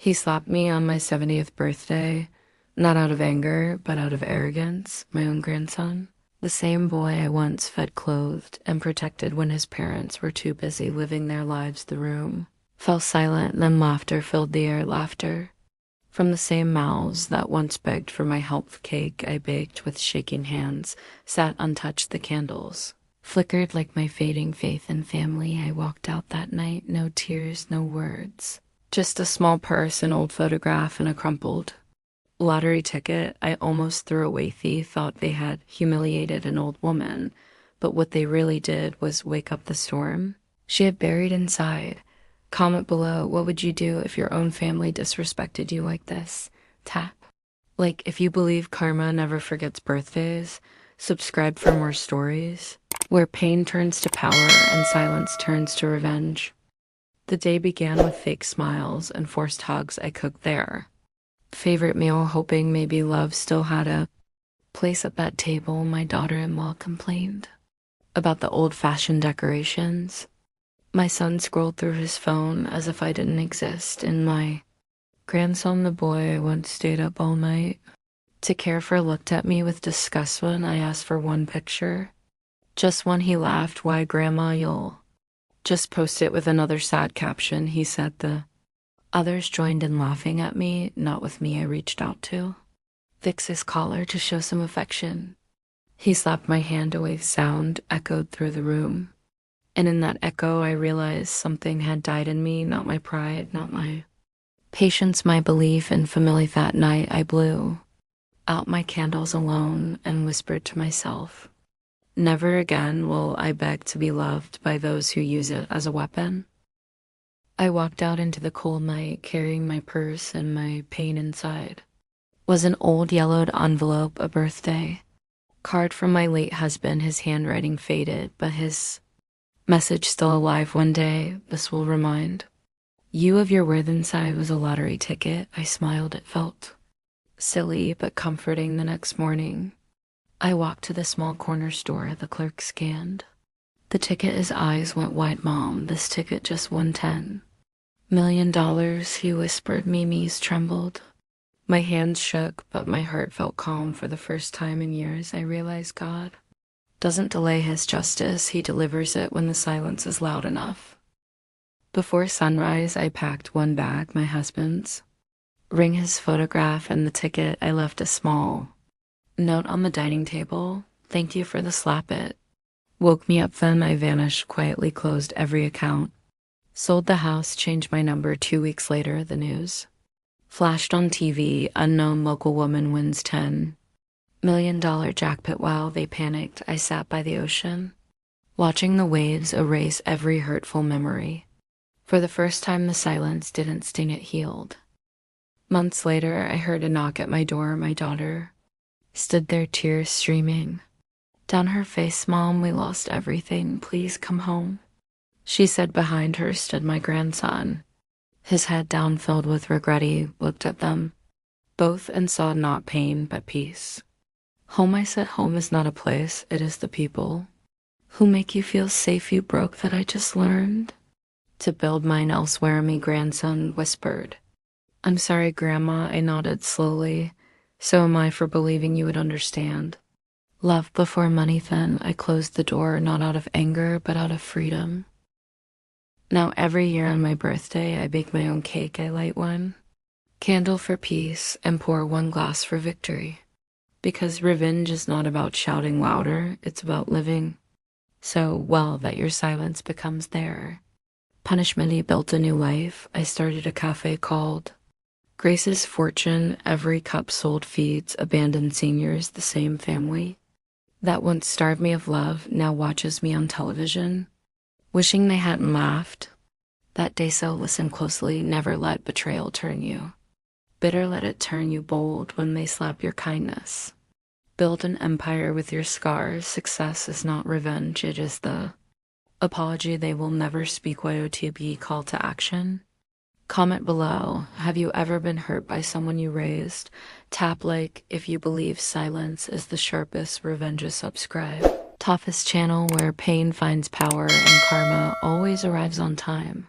He slapped me on my 70th birthday, not out of anger, but out of arrogance, my own grandson. The same boy I once fed, clothed, and protected when his parents were too busy living their lives. The room fell silent, and then laughter filled the air, laughter from the same mouths that once begged for my help. Cake I baked with shaking hands sat untouched. The candles flickered like my fading faith in family. I walked out that night, no tears, no words. Just a small purse, an old photograph, and a crumpled lottery ticket. I almost threw away. Thought they had humiliated an old woman, but what they really did was wake up the storm she had buried inside. Comment below, what would you do if your own family disrespected you like this? Tap. Like, if you believe karma never forgets birthdays, subscribe for more stories where pain turns to power and silence turns to revenge. The day began with fake smiles and forced hugs. I cooked their favorite meal, hoping maybe love still had a place at that table. My daughter-in-law complained about the old-fashioned decorations. My son scrolled through his phone as if I didn't exist, and my grandson, the boy I once stayed up all night to care for, looked at me with disgust when I asked for one picture. Just one. He laughed. Why, Grandma, you'll just post it with another sad caption, he said. The others joined in laughing at me, not with me. I reached out to fix his collar to show some affection. He slapped my hand away. Sound echoed through the room, and in that echo I realized something had died in me. Not my pride, not my patience, my belief in family. That night I blew out my candles alone and whispered to myself, never again will I beg to be loved by those who use it as a weapon. I walked out into the cold night carrying my purse, and my pain inside was an old yellowed envelope, a birthday card from my late husband. His handwriting faded, but his message still alive. One day this will remind you of your worth. Inside was a lottery ticket. I smiled. It felt silly but comforting. The next morning I walked to the small corner store. The clerk scanned the ticket. His eyes went wide. Mom, this ticket just won $10 million, he whispered. Mimi's trembled. My hands shook, but my heart felt calm. For the first time in years, I realized God doesn't delay his justice. He delivers it when the silence is loud enough. Before sunrise, I packed one bag, my husband's ring, his photograph, and the ticket. I left a small note on the dining table. Thank you for the slap. It woke me up. Then I vanished quietly, closed every account, sold the house, changed my number. 2 weeks later, the news flashed on TV. Unknown local woman wins $10 million jackpot. While they panicked, I sat by the ocean, watching the waves erase every hurtful memory. For the first time, the silence didn't sting, it healed. Months later, I heard a knock at my door. My daughter stood there, tears streaming down her face. Mom, we lost everything. Please come home, she said. Behind her stood my grandson, his head down, filled with regret. He looked at them both and saw not pain, but peace. Home, I said. Home is not a place. It is the people who make you feel safe. You broke that. I just learned to build mine elsewhere. Me grandson whispered, I'm sorry, Grandma. I nodded slowly. So am I, for believing you would understand love before money. Then I closed the door, not out of anger, but out of freedom. Now every year on my birthday, I bake my own cake. I light one candle for peace and pour one glass for victory. Because revenge is not about shouting louder, it's about living so well that your silence becomes their punishment. He built a new life. I started a cafe called Grace's Fortune. Every cup sold feeds abandoned seniors. The same family that once starved me of love now watches me on television, wishing they hadn't laughed that day. So listen closely. Never let betrayal turn you bitter. Let it turn you bold when they slap your kindness. Build an empire with your scars. Success is not revenge. It is the apology they will never speak. YOTB call to action. Comment below. Have you ever been hurt by someone you raised? Tap like if you believe silence is the sharpest revenge. Subscribe. Toughest channel where pain finds power and karma always arrives on time.